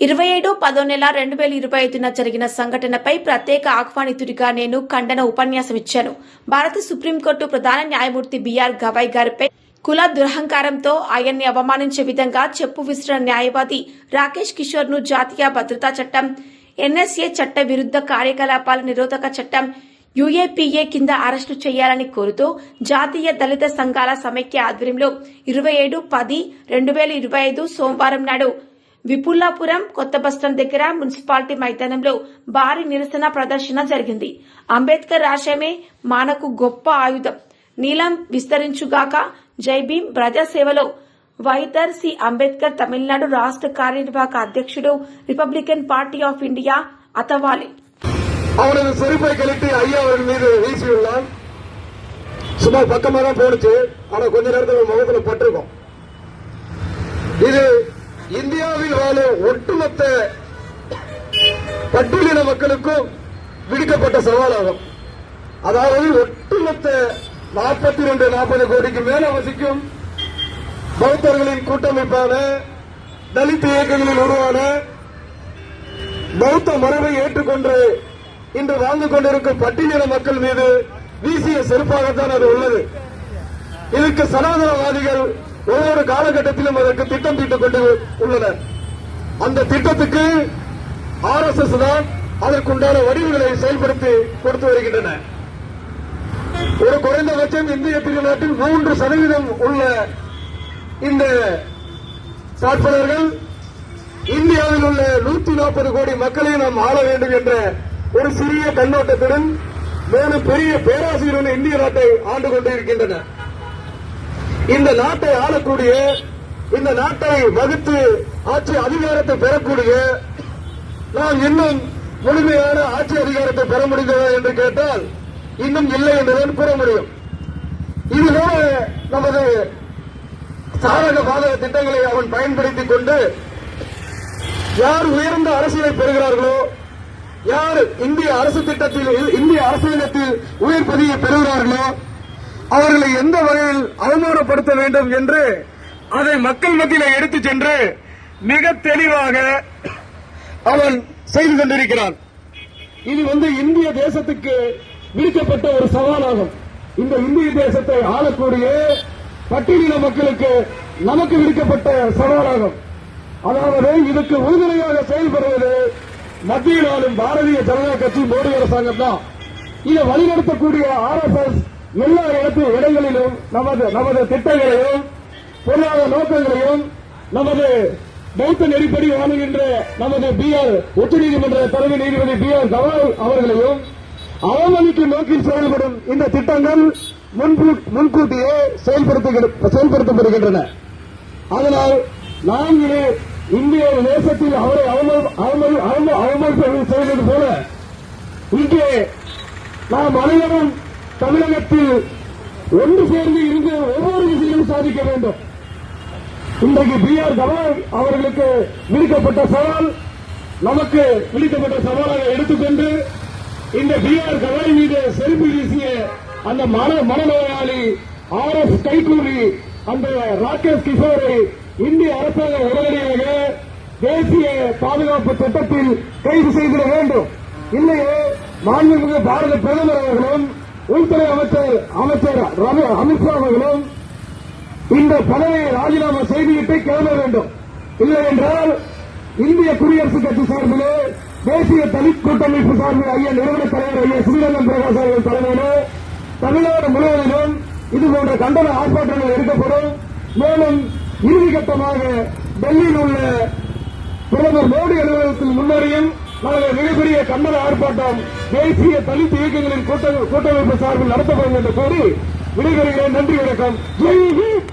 27/10/2025 జరిగిన సంఘటనపై ప్రత్యేక ఆహ్వానితుడిగా నేను ఖండన ఉపన్యాసం ఇచ్చాను. భారత సుప్రీంకోర్టు ప్రధాన న్యాయమూర్తి బిఆర్ గవాయ్ గారిపై కుల దురహంకారంతో ఆయన్ని అవమానించే విధంగా చెప్పు విసిరిన న్యాయవాది రాకేష్ కిషోర్ ను జాతీయ భద్రతా చట్టం, ఎన్ఎస్ఏ చట్ట విరుద్ధ కార్యకలాపాల నిరోధక చట్టం, యుఏపీఏ కింద అరెస్టు చేయాలని కోరుతూ జాతీయ దళిత సంఘాల సమైక్య ఆధ్వర్యంలో 27/10/2025 సోమవారం నాడు విపుల్లాపురం కొత్త బస్టాండ్ దగ్గర మున్సిపాలిటీ మైదానంలో భారీ నిరసన ప్రదర్శన జరిగింది. అంబేద్కర్ ఆశయమే మానకు గొప్ప ఆయుధం, నీలం విస్తరించుగాక, జై భీమ్, ప్రజాసేవలో వైదర్ సి అంబేద్కర్, తమిళనాడు రాష్ట్ర కార్యనిర్వాహక అధ్యక్షుడు, ரிபப்ளிகன் பார்ட்டி ஆஃப் இந்தியா அத்தவாலி. அவரது செருப்பை கழட்டி ஐயா அவர்கள் மீது வீசியுள்ளார். சும்மா பக்கமா தான் போடுச்சு, ஆனா கொஞ்ச நேரத்தில் முகத்துல பட்டிருக்கும். இது இந்தியாவில் வாழும் ஒட்டுமொத்த பட்டியலின மக்களுக்கும் விடுக்கப்பட்ட சவாலாகும். அதாவது ஒட்டுமொத்த 42-40 கோடிக்கு மேல வசிக்கும் பௌத்தர்களின் கூட்டமைப்பான தலித் இயக்கங்களில் உருவான பௌத்த மரபை ஏற்றுக்கொண்டு இன்று வாழ்ந்து கொண்டிருக்கும் பட்டியலின மக்கள் மீது வீசிய செருப்பாகத்தான் அது உள்ளது. இதற்கு சனாதனவாதிகள் ஒவ்வொரு காலகட்டத்திலும் அதற்கு திட்டம் தீட்டிக் கொண்டு உள்ளனர். அந்த திட்டத்துக்கு RSS தான் அதற்குண்டான வடிவுகளை செயல்படுத்தி கொடுத்து வருகின்றன. ஒரு குறைந்தபட்சம் இந்திய திருநாட்டில் 3% உள்ள இந்த சாட்பளர்கள் இந்தியாவில் உள்ள 140 கோடி மக்களை நாம் ஆள வேண்டும் என்ற ஒரு சிறிய கண்ணோட்டத்துடன் மேலும் பெரிய பேராசையுடன் இந்திய நாட்டை ஆண்டு கொண்டிருக்கின்றன. இந்த நாட்டை ஆளக்கூடிய, இந்த நாட்டை வகுத்து ஆட்சி அதிகாரத்தை பெறக்கூடிய நாம் இன்னும் முழுமையான ஆட்சி அதிகாரத்தை பெற முடிந்ததா என்று கேட்டால் இன்னும் இல்லை என்றுதான் கூற முடியும். இதுபோல நமது சாதக பாதக திட்டங்களை அவன் பயன்படுத்திக் கொண்டு யார் உயர்ந்த அரசியலை பெறுகிறார்களோ, யார் இந்திய அரசு திட்டத்தில், இந்திய அரசியலத்தில் உயர் பதவியை பெறுகிறார்களோ அவர்களை எந்த வகையில் அவமானப்படுத்த வேண்டும் என்று அதை மக்கள் மத்தியில் எடுத்துச் சென்று மிக தெளிவாக அவன் செய்து கொண்டிருக்கிறான். இது இந்திய தேசத்துக்கு விடுக்கப்பட்ட ஒரு சவாலாகும். இந்த இந்திய தேசத்தை ஆளக்கூடிய பட்டியலின மக்களுக்கு நமக்கு விடுக்கப்பட்ட சவாலாகும். அதாவது இதுக்கு உறுதுணையாக செயல்படுவது மத்தியில் ஆளும் பாரதிய ஜனதா கட்சி, மோடி அரசாங்கம் தான். இதை வழிநடத்தக்கூடிய RSS எல்லா இடங்களிலும் நமது திட்டங்களையும் பொருளாதார நோக்கங்களையும் நமது பௌத்த நெறிப்படி வாழுகின்ற நமது உச்சநீதிமன்ற தலைமை நீதிபதி BR கவாய் அவர்களையும் அவமதிக்கும் நோக்கில் செயல்படும் இந்த திட்டங்கள் முன்கூட்டியே செயல்படுத்தப்படுகின்றன. அதனால் நாம் இந்திய தேசத்தில் அவரை அவமதிப்பு செய்தது போல இங்கே நாம் அனைவரும் தமிழகத்தில் ஒன்று சேர்ந்து இருந்து ஒவ்வொரு விஷயமும் சாதிக்க வேண்டும். இன்றைக்கு BR கவாய் அவர்களுக்கு விடுக்கப்பட்ட சவால் நமக்கு விடுக்கப்பட்ட சவாலாக எடுத்துக்கொண்டு இந்த BR கவாய் மீது செருப்பு வீசிய அந்த மனநோயாளி RS கைகூலி அந்த ராகேஷ் கிஷோரை இந்திய அரசாங்கம் உடனடியாக தேசிய பாதுகாப்பு சட்டத்தில் கைது செய்திட வேண்டும். இல்லையே மாண்புமிகு பாரத பிரதமர் அவர்களும் உள்துறை அமைச்சர் அமித்ஷா அவர்களும் இந்த பதவியை ராஜினாமா செய்துவிட்டு கிளம்ப வேண்டும். இல்லை என்றால் இந்திய குடியரசுக் கட்சி சார்பிலே தேசிய தலித் கூட்டமைப்பு சார்பில் ஐயா நிறுவன தலைவர் ஐயா ஸ்ரீரங்கம் பிரகாஷ் அவர்கள் தலைமையிலே தமிழ்நாடு முழுவதிலும் இதுபோன்ற கண்டன ஆர்ப்பாட்டங்கள் எடுக்கப்படும். மேலும் இறுதிக்கட்டமாக டெல்லியில் உள்ள பிரதமர் மோடி அலுவலகத்தில் முன்னரையும் நாங்கள் மிகப்பெரிய கண்டன ஆர்ப்பாட்டம் தேசிய தலித் இயக்கங்களின் கூட்டமைப்பு சார்பில் நடத்தப்படும் என்று கூறி விடைபெறுகிறேன். நன்றி, வணக்கம். ஜெய் ஹிந்த்.